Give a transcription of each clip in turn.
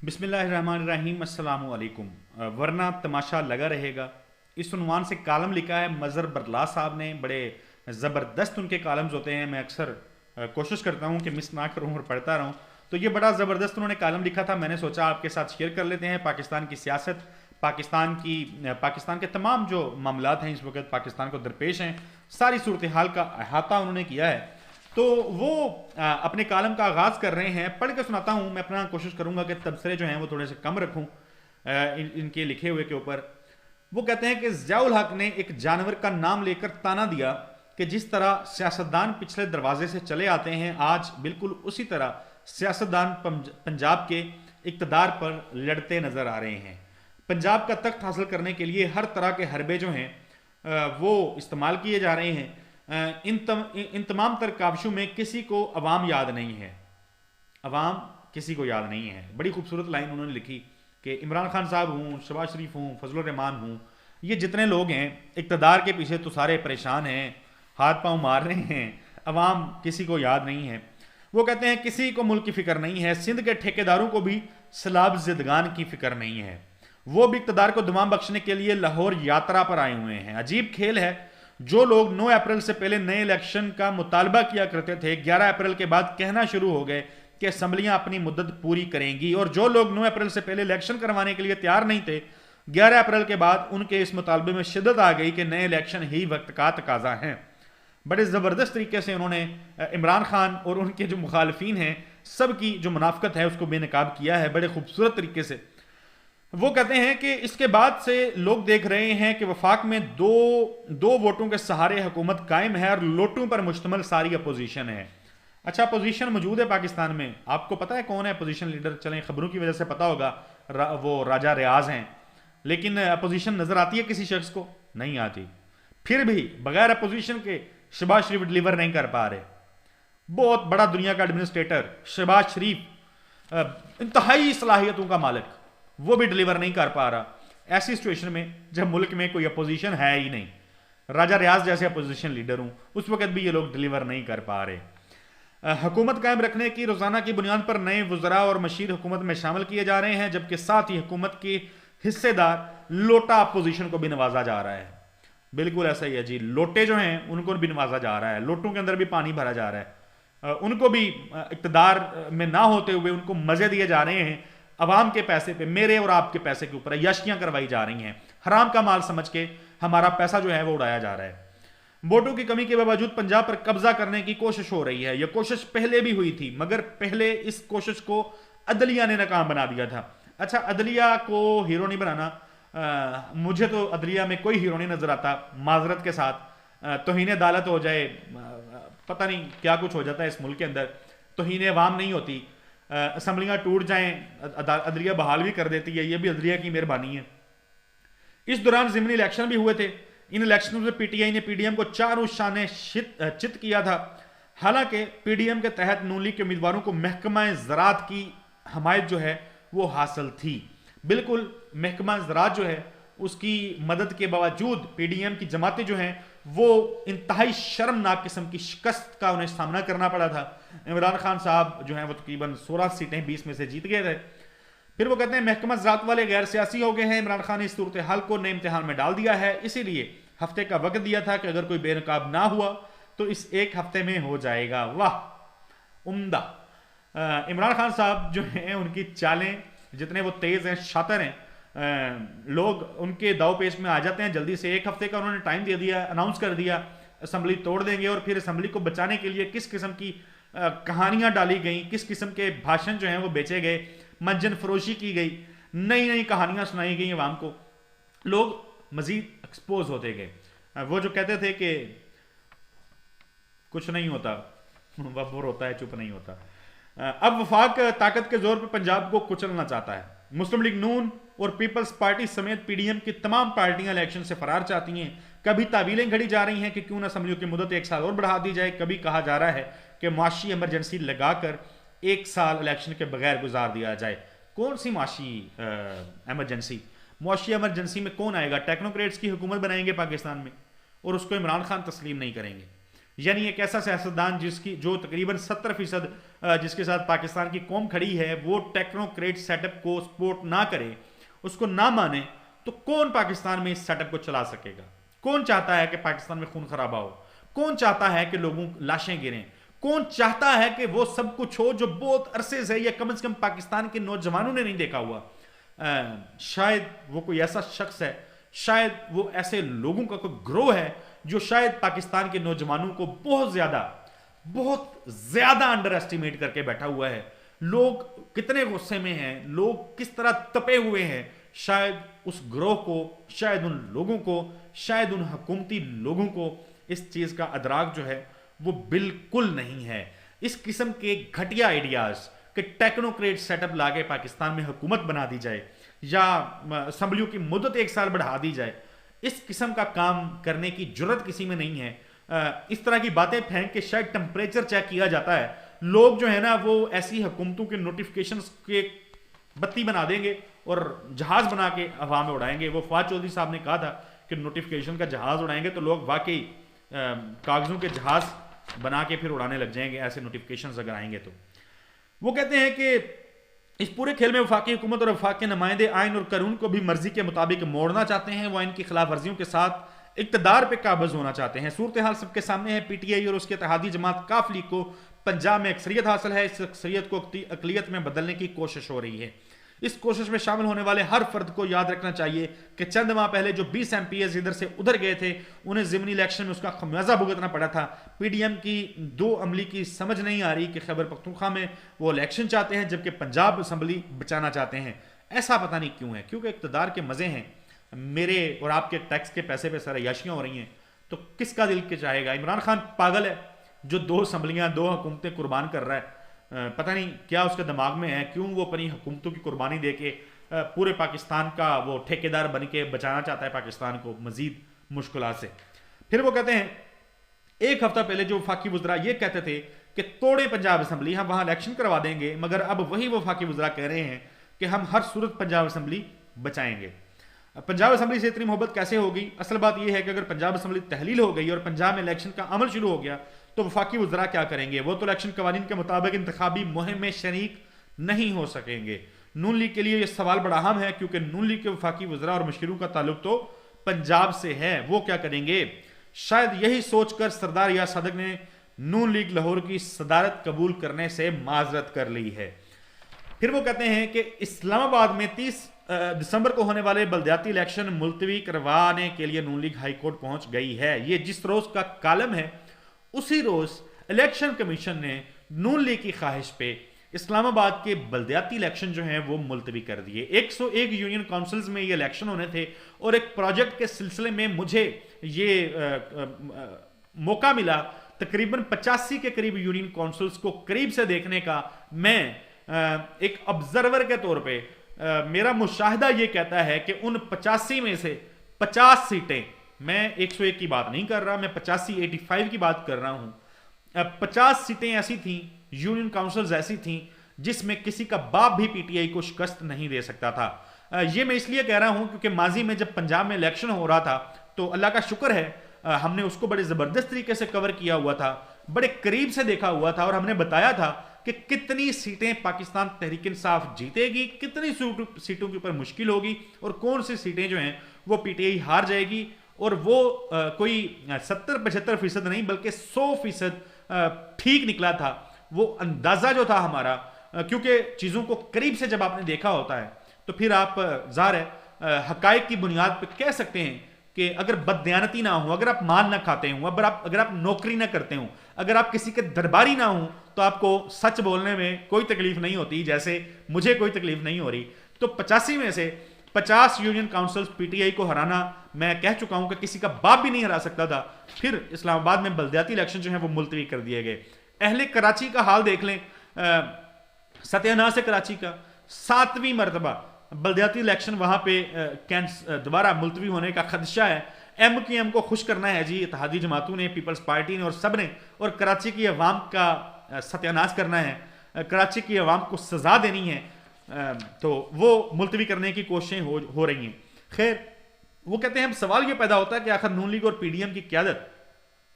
बिस्मिल्लाहिर्रहमानिर्रहीम अस्सलामु अलैकुम। वरना तमाशा लगा रहेगा, इस उन्वान से कालम लिखा है मज़हर बरला साहब ने। बड़े ज़बरदस्त उनके कालम्स होते हैं। मैं अक्सर कोशिश करता हूँ कि मिस ना करूँ और पढ़ता रहूँ। तो ये बड़ा ज़बरदस्त उन्होंने कालम लिखा था, मैंने सोचा आपके साथ शेयर कर लेते हैं। पाकिस्तान की सियासत, पाकिस्तान के तमाम जो मामलात हैं इस वक्त पाकिस्तान को दरपेश हैं, सारी सूरत हाल का अहाता उन्होंने किया है। तो वो अपने कालम का आगाज कर रहे हैं, पढ़ के सुनाता हूं। मैं अपना कोशिश करूंगा कि तबसरे जो हैं वो थोड़े से कम रखूं इनके लिखे हुए के ऊपर। वो कहते हैं कि ज़ियाउल हक ने एक जानवर का नाम लेकर ताना दिया कि जिस तरह सियासतदान पिछले दरवाजे से चले आते हैं, आज बिल्कुल उसी तरह सियासतदान पंजाब के इक़्तिदार पर लड़ते नजर आ रहे हैं। पंजाब का तख्त हासिल करने के लिए हर तरह के हरबे जो हैं वो इस्तेमाल किए जा रहे हैं। इन तमाम तर काविशों में किसी को अवाम याद नहीं है। अवाम किसी को याद नहीं है। बड़ी खूबसूरत लाइन उन्होंने लिखी कि इमरान खान साहब हूँ, शहबाज शरीफ हूँ, फजलुर रहमान हूँ, ये जितने लोग हैं इक़्तिदार के पीछे तो सारे परेशान हैं, हाथ पांव मार रहे हैं, अवाम किसी को याद नहीं है। वो कहते हैं किसी को मुल्क की फिक्र नहीं है, सिंध के ठेकेदारों को भी सलाब जिदगान की फिक्र नहीं है। वो भी इक़्तिदार को दुमाम बख्शने के लिए लाहौर यात्रा पर आए हुए हैं। अजीब खेल है, जो लोग 9 अप्रैल से पहले नए इलेक्शन का मुतालबा किया करते थे, 11 अप्रैल के बाद कहना शुरू हो गए कि असम्बलियां अपनी मुद्दत पूरी करेंगी, और जो लोग 9 अप्रैल से पहले इलेक्शन करवाने के लिए तैयार नहीं थे, 11 अप्रैल के बाद उनके इस मुतालबे में शिद्दत आ गई कि नए इलेक्शन ही वक्त का तकाजा है। बड़े ज़बरदस्त तरीके से उन्होंने इमरान खान और उनके जो मुखालफीन हैं सब की जो मुनाफकत है उसको बेनकाब किया है बड़े खूबसूरत तरीके से। वो कहते हैं कि इसके बाद से लोग देख रहे हैं कि वफाक में दो वोटों के सहारे हुकूमत कायम है और लोटों पर मुश्तमल सारी अपोजिशन है। अच्छा, अपोजिशन मौजूद है पाकिस्तान में। आपको पता है कौन है अपोजिशन लीडर? चलें, खबरों की वजह से पता होगा, वो राजा रियाज हैं। लेकिन अपोजिशन नजर आती है किसी शख्स को? नहीं आती। फिर भी बगैर अपोजिशन के शहबाज शरीफ डिलीवर नहीं कर पा रहे। बहुत बड़ा दुनिया का एडमिनिस्ट्रेटर शहबाज शरीफ, इंतहाई सलाहियतों का मालिक, वो भी डिलीवर नहीं कर पा रहा। ऐसी सिचुएशन में जब मुल्क में कोई अपोजिशन है ही नहीं, राजा रियाज जैसे अपोजिशन लीडर हूं, उस वक्त भी ये लोग डिलीवर नहीं कर पा रहे। हुकूमत कायम रखने की रोजाना की बुनियाद पर नए वज़रा और मशीर हुकूमत में शामिल किए जा रहे हैं, जबकि साथ ही हुकूमत के हिस्सेदार लोटा अपोजिशन को भी नवाजा जा रहा है। बिल्कुल ऐसा ही है जी, लोटे जो हैं उनको भी नवाजा जा रहा है, लोटों के अंदर भी पानी भरा जा रहा है। उनको भी इक़्तिदार में ना होते हुए उनको मजे दिए जा रहे हैं। अवाम के पैसे पे, मेरे और आपके पैसे के ऊपर अय्याशियां करवाई जा रही हैं। हराम का माल समझ के हमारा पैसा जो है वो उड़ाया जा रहा है। वोटों की कमी के बावजूद पंजाब पर कब्जा करने की कोशिश हो रही है। यह कोशिश पहले भी हुई थी, मगर पहले इस कोशिश को अदलिया ने नाकाम बना दिया था। अच्छा, अदलिया को हीरो नहीं बनाना, मुझे तो अदलिया में कोई हीरो नहीं नजर आता। माजरत के साथ तौहीन अदालत हो जाए, पता नहीं क्या कुछ हो जाता है इस मुल्क के अंदर। तौहीन अवाम नहीं होती, असम्बलियां टूट जाएं, अदलिया बहाल भी कर देती है, ये भी अदलिया की मेहरबानी है। इस दौरान ज़िमनी इलेक्शन भी हुए थे। इन इलेक्शनों में पीटीआई ने पीडीएम को 4 शाने चित किया था। हालांकि पीडीएम के तहत नून लीग के उम्मीदवारों को महकमा ज़राअत की हमायत जो है वो हासिल थी। बिल्कुल, महकमा ज़राअत जो है उसकी मदद के बावजूद पीडीएम की जमातें जो हैं वो इंतहाई शर्मनाक किस्म की शिकस्त का उन्हें सामना करना पड़ा था। इमरान खान साहब जो हैं वो तकरीबन 16 सीटें 20 में से जीत गए थे। फिर वो कहते हैं महकमा ज़राअत वाले गैर सियासी हो गए हैं। इमरान खान ने इस सूरत हाल को नए इम्तिहान में डाल दिया है, इसीलिए हफ्ते का वक्त दिया था कि अगर कोई बेनकाब ना हुआ तो इस एक हफ्ते में हो जाएगा। वाह, उम्दा। इमरान खान साहब जो हैं उनकी चालें जितने वो तेज हैं, शातिर हैं, लोग उनके दाव पेच में आ जाते हैं जल्दी से। एक हफ्ते का उन्होंने टाइम दे दिया, अनाउंस कर दिया असम्बली तोड़ देंगे, और फिर असम्बली को बचाने के लिए किस किस्म की कहानियां डाली गई, किस किस्म के भाषण जो हैं वो बेचे गए, मंजन फरोशी की गई, नई नई कहानियां सुनाई गई अवाम को। लोग मजीद एक्सपोज होते गए। वो जो कहते थे कि कुछ नहीं होता, वह होता है, चुप नहीं होता। अब वफाक ताकत के जोर पर पंजाब को कुचलना चाहता है। मुस्लिम लीग नून और पीपल्स पार्टी समेत पीडीएम की तमाम पार्टियां इलेक्शन से फरार चाहती हैं। कभी तावीलें घड़ी जा रही हैं कि क्यों ना असम्बलियों की मुद्दत 1 साल और बढ़ा दी जाए। कभी कहा जा रहा है कि मुआशी इमरजेंसी लगाकर 1 साल इलेक्शन के बगैर गुजार दिया जाए। कौन सी मुआशी एमरजेंसी? मुआशी एमरजेंसी में कौन आएगा? टेक्नोक्रेट्स की हुकूमत बनाएंगे पाकिस्तान में, और उसको इमरान खान तस्लीम नहीं करेंगे। यानी एक ऐसा सियासतदान जिसकी जो तकरीबन 70% जिसके साथ पाकिस्तान की कौम खड़ी है, वो टेक्नोक्रेट सेटअप को सपोर्ट ना करे, उसको ना माने, तो कौन पाकिस्तान में इस सेटअप को चला सकेगा? कौन चाहता है कि पाकिस्तान में खून खराबा हो? कौन चाहता है कि लोगों लाशें गिरें? कौन चाहता है कि वो सब कुछ हो जो बहुत अरसे से या कम से कम पाकिस्तान के नौजवानों ने नहीं देखा हुआ? शायद वो कोई ऐसा शख्स है, शायद वो ऐसे लोगों का कोई ग्रोह है जो शायद पाकिस्तान के नौजवानों को बहुत ज्यादा अंडर एस्टिमेट करके बैठा हुआ है। लोग कितने गुस्से में हैं, लोग किस तरह तपे हुए हैं, शायद उस ग्रोह को, शायद उन लोगों को, शायद उन हुकूमती लोगों को इस चीज का अदराक जो है वो बिल्कुल नहीं है। इस किस्म के घटिया आइडियाज कि टेक्नोक्रेट सेटअप लाके पाकिस्तान में हुकूमत बना दी जाए या असम्बलियों की मुद्दत 1 साल बढ़ा दी जाए, इस किस्म का काम करने की जरूरत किसी में नहीं है। इस तरह की बातें फेंक के शायद टेम्परेचर चेक किया जाता है, लोग जो है ना वो ऐसी हुकूमतों के नोटिफिकेशंस के बत्ती बना देंगे और जहाज बना के हवा में उड़ाएंगे। वो फवाद चौधरी साहब ने कहा था कि नोटिफिकेशन का जहाज उड़ाएंगे तो लोग वाकई कागजों के जहाज बना के फिर उड़ाने लग जाएंगे, ऐसे नोटिफिकेशंस अगर आएंगे तो। वो कहते हैं कि इस पूरे खेल में वफाकी हुकूमत और वफाक के नुमाइंदे आइन और कानून को भी मर्जी के मुताबिक मोड़ना चाहते हैं। वो इनकी खिलाफ वर्जियों के साथ इक़्तिदार पे काबिज होना चाहते हैं। सूरत हाल सबके सामने है, पीटीआई और उसके इत्तेहादी जमात काफ लीग को पंजाब में अक्सरियत हासिल है। इस अक्सरियत को अकलियत में बदलने की कोशिश हो रही है। इस कोशिश में शामिल होने वाले हर फर्द को याद रखना चाहिए कि चंद माह पहले जो 20 MPs इधर से उधर गए थे, उन्हें ज़िमनी इलेक्शन में उसका खमियाजा भुगतना पड़ा था। पीडीएम की 2 अमली की समझ नहीं आ रही कि खैबर पख्तूनख्वा में वो इलेक्शन चाहते हैं जबकि पंजाब असम्बली बचाना चाहते हैं। ऐसा पता नहीं क्यों है, क्योंकि इक़्तिदार के मज़े हैं, मेरे और आपके टैक्स के पैसे पे सारे याशियाँ हो रही हैं, तो किसका दिल के चाहेगा? इमरान खान पागल है जो 2 असम्बलियाँ 2 हुकूमतें कुर्बान कर रहा है। पता नहीं क्या उसके दिमाग में है, क्यों वो अपनी हुकूमतों की कुर्बानी दे के पूरे पाकिस्तान का वो ठेकेदार बन के बचाना चाहता है पाकिस्तान को मजीद मुश्किलात से। फिर वो कहते हैं, एक हफ्ता पहले जो वफाकी वज़रा ये कहते थे कि तोड़े पंजाब असम्बली, हम वहाँ इलेक्शन करवा देंगे, मगर अब वही वफाकी वज़रा कह रहे हैं कि हम हर सूरत पंजाब असम्बली बचाएंगे। पंजाब असम्बली से इतनी मोहब्बत कैसे होगी? असल बात यह है कि अगर पंजाब असम्बली तहलील हो गई और पंजाब में इलेक्शन का अमल शुरू हो गया तो वफाकी वज़रा क्या करेंगे? वो तो इलेक्शन कवानीन के मुताबिक इंतखाबी मुहिम में शरीक नहीं हो सकेंगे। नून लीग के लिए यह सवाल बड़ा अहम है क्योंकि नून लीग के वफाकी वज़रा और मुशीरों का ताल्लुक तो पंजाब से है। वो क्या करेंगे? शायद यही सोचकर सरदार यार सादक ने नून लीग लाहौर की सदारत कबूल करने से माजरत कर ली है। फिर वो कहते हैं कि इस्लामाबाद में 30 दिसंबर को होने वाले बल्दियाती इलेक्शन मुलतवी करवाने के लिए नून लीग हाई कोर्ट पहुंच गई है। ये जिस रोज का कालम है उसी रोज इलेक्शन कमीशन ने नून लीग की ख्वाहिश पे इस्लामाबाद के बल्दियाती इलेक्शन जो हैं वो मुलतवी कर दिए। 101 यूनियन काउंसिल्स में ये इलेक्शन होने थे और एक प्रोजेक्ट के सिलसिले में मुझे ये मौका मिला तकरीबन 85 के करीब यूनियन काउंसिल्स को करीब से देखने का। मैं एक ऑब्जर्वर के तौर पे मेरा मुशाहिदा ये कहता है कि उन 85 में से 50 सीटें, मैं 101 की बात नहीं कर रहा, मैं 85 की बात कर रहा हूं, 50 सीटें ऐसी थी, यूनियन काउंसिल्स ऐसी थी जिसमें किसी का बाप भी पीटीआई को शिकस्त नहीं दे सकता था। ये मैं इसलिए कह रहा हूं क्योंकि माजी में जब पंजाब में इलेक्शन हो रहा था तो अल्लाह का शुक्र है हमने उसको बड़े जबरदस्त तरीके से कवर किया हुआ था, बड़े करीब से देखा हुआ था और हमने बताया था कि कितनी सीटें पाकिस्तान तहरीक इंसाफ जीतेगी, कितनी सीटों के ऊपर मुश्किल होगी और कौन सी सीटें जो हैं वो पीटीआई हार जाएगी। और वो कोई 70-75% नहीं बल्कि 100% ठीक निकला था वो अंदाजा जो था हमारा, क्योंकि चीज़ों को करीब से जब आपने देखा होता है तो फिर आप ज़ाहिर है हकायक की बुनियाद पर कह सकते हैं कि अगर बददयानती ना हो, अगर आप माल ना खाते हो, अगर आप नौकरी ना करते हो, अगर आप किसी के दरबारी ना हो तो आपको सच बोलने में कोई तकलीफ नहीं होती, जैसे मुझे कोई तकलीफ नहीं हो रही। तो 85 में से 50 यूनियन काउंसिल्स पीटीआई को हराना, मैं कह चुका हूं कि किसी का बाप भी नहीं हरा सकता था। फिर इस्लामाबाद में बल्दियाती इलेक्शन जो है वो मुलतवी कर दिए गए। अहले कराची का हाल देख लें, सत्यानाश है कराची का, 7वीं मरतबा बल्दियाती इलेक्शन वहां पे दोबारा मुलतवी होने का खदशा है। एमक्यूएम को खुश करना है जी, इत्तेहादी जमातों ने, पीपल्स पार्टी ने और सब ने, और कराची की अवाम का सत्यानाश करना है, कराची की अवाम को सजा देनी है, तो वो मुलतवी करने की कोशिशें हो रही हैं। खैर वो कहते हैं अब सवाल ये पैदा होता है कि आखिर नून लीग और पीडीएम की क़यादत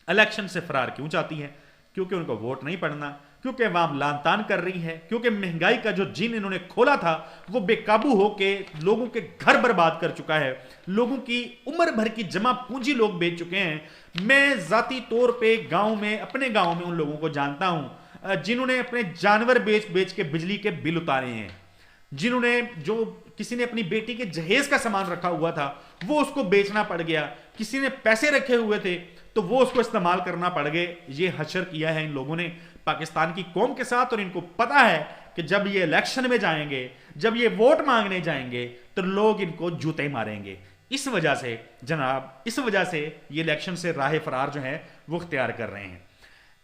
इलेक्शन से फरार क्यों चाहती है? क्योंकि उनको वोट नहीं पड़ना, क्योंकि अवाम लानतान कर रही है, क्योंकि महंगाई का जो जिन इन्होंने खोला था वो बेकाबू होके लोगों के घर बर्बाद कर चुका है, लोगों की उम्र भर की जमा पूंजी लोग बेच चुके हैं। मैं जाती तौर पे गांव में, अपने गांव में उन लोगों को जानता हूं जिन्होंने अपने जानवर बेच बेच के बिजली के बिल उतारे हैं, जिन्होंने, जो किसी ने अपनी बेटी के जहेज का सामान रखा हुआ था वो उसको बेचना पड़ गया, किसी ने पैसे रखे हुए थे तो वो उसको इस्तेमाल करना पड़ गए। ये हशर किया है इन लोगों ने पाकिस्तान की कौम के साथ, और इनको पता है कि जब ये इलेक्शन में जाएंगे, जब ये वोट मांगने जाएंगे तो लोग इनको जूते मारेंगे। इस वजह से जनाब, इस वजह से ये इलेक्शन से राह फरार जो है वो इख्तियार कर रहे हैं।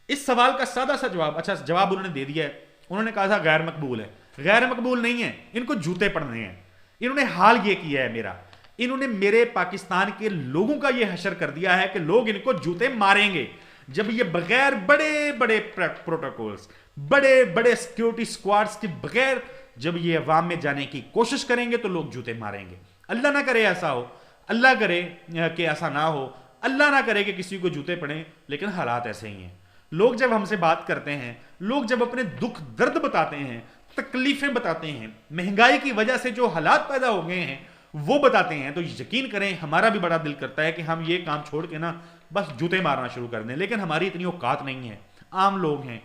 इस सवाल का सादा सा जवाब, अच्छा जवाब उन्होंने दे दिया है, उन्होंने कहा था गैर मकबूल है। गैर मकबूल नहीं है, इनको जूते पड़ने हैं। इन्होंने हाल ये किया है मेरा, इन्होंने मेरे पाकिस्तान के लोगों का ये हशर कर दिया है कि लोग इनको जूते मारेंगे जब ये बगैर बड़े बड़े प्रोटोकॉल्स, बड़े बड़े सिक्योरिटी स्क्वाड्स के बगैर जब ये अवाम में जाने की कोशिश करेंगे तो लोग जूते मारेंगे। अल्लाह ना करे ऐसा हो, अल्लाह करे कि ऐसा ना हो, अल्लाह ना करे कि किसी को जूते पड़े, लेकिन हालात ऐसे ही हैं। लोग जब हमसे बात करते हैं, लोग जब अपने दुख दर्द बताते हैं, तकलीफें बताते हैं, महंगाई की वजह से जो हालात पैदा हो गए हैं वो बताते हैं, तो यकीन करें हमारा भी बड़ा दिल करता है कि हम ये काम छोड़ के ना बस जूते मारना शुरू कर दें, लेकिन हमारी इतनी औकात नहीं है। आम लोग हैं,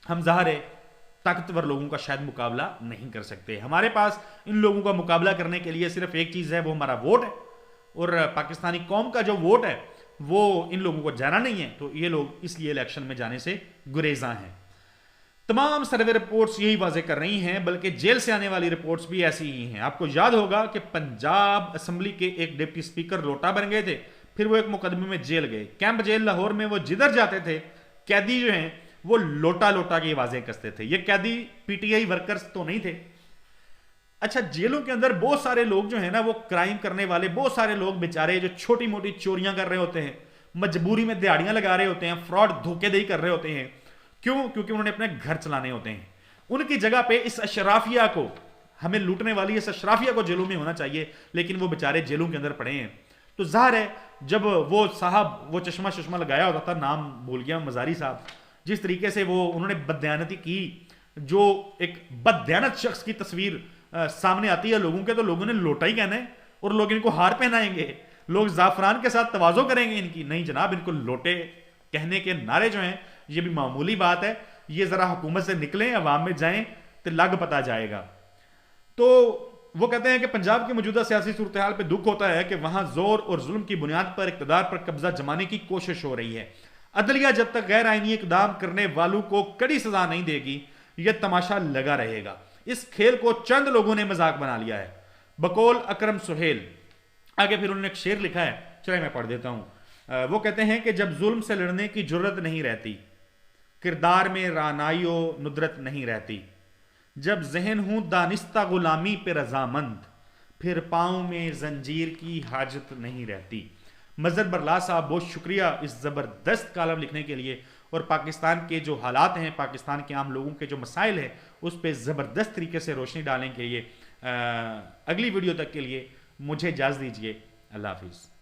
हम ज़ाहिर है ताकतवर लोगों का शायद मुकाबला नहीं कर सकते। हमारे पास इन लोगों का मुकाबला करने के लिए सिर्फ एक चीज़ है, वो हमारा वोट है, और पाकिस्तानी कौम का जो वोट है वो इन लोगों को जाना नहीं है, तो ये लोग इसलिए इलेक्शन में जाने से गुरेजा हैं। तमाम सर्वे रिपोर्ट्स यही वाजे कर रही हैं, बल्कि जेल से आने वाली रिपोर्ट्स भी ऐसी ही हैं। आपको याद होगा कि पंजाब असेंबली के एक डिप्टी स्पीकर लोटा बन गए थे, फिर वो एक मुकदमे में जेल गए। कैंप जेल लाहौर में वो जिधर जाते थे कैदी जो हैं वो लोटा लोटा के वाजे कसते थे। ये कैदी पीटीआई वर्कर्स तो नहीं थे। अच्छा, जेलों के अंदर बहुत सारे लोग जो है ना वो क्राइम करने वाले, बहुत सारे लोग बेचारे जो छोटी मोटी चोरियां कर रहे होते हैं, मजबूरी में दिहाड़ियां लगा रहे होते हैं, फ्रॉड धोखेधड़ी कर रहे होते हैं। क्यों? क्योंकि उन्होंने अपने घर चलाने होते हैं। उनकी जगह पे इस अशराफिया को, हमें लूटने वाली इस अशराफिया को जेलों में होना चाहिए, लेकिन वो बेचारे जेलों के अंदर पड़े हैं। तो जाहिर है जब वो साहब वो चश्मा शश्मा लगाया होता था, नाम भूल गया, मजारी साहब, जिस तरीके से वो उन्होंने बददयानती की, जो एक बददयानत शख्स की तस्वीर सामने आती है लोगों के, तो लोगों ने लोटा ही कहना है और लोग इनको हार पहनाएंगे, लोग जाफरान के साथ तवाज़ो करेंगे इनकी। नहीं जनाब, इनको लोटे कहने के नारे जो हैं ये भी मामूली बात है। ये जरा हुकूमत से निकलें, अवाम में जाएं तो लग पता जाएगा। तो वो कहते हैं कि पंजाब की मौजूदा सियासी सूरत हाल पर दुख होता है कि वहां जोर और जुल्म की बुनियाद पर इक़्तिदार पर कब्जा जमाने की कोशिश हो रही है। अदलिया जब तक गैर आईनी इकदाम करने वालों को कड़ी सजा नहीं देगी, यह तमाशा लगा रहेगा। इस खेल को चंद लोगों ने मजाक बना लिया है, बकौल अकरम सुहेल। आगे फिर उन्होंने एक शेर लिखा है, चलिए मैं पढ़ देता हूं। वो कहते हैं कि जब जुल्म से लड़ने की जुर्रत नहीं रहती, किरदार में रानाइयो नुदरत नहीं रहती, जब जहन हूं दानिस्ता गुलामी पे रजामंद, फिर पाँव में जंजीर की हाजत नहीं रहती। मजहर बरला साहब, बहुत शुक्रिया इस ज़बरदस्त कालम लिखने के लिए, और पाकिस्तान के जो हालात हैं, पाकिस्तान के आम लोगों के जो मसाइल हैं उस पर ज़बरदस्त तरीके से रोशनी डालने के लिए अगली वीडियो तक के लिए मुझे इजाज़त दीजिए। अल्लाह हाफिज़।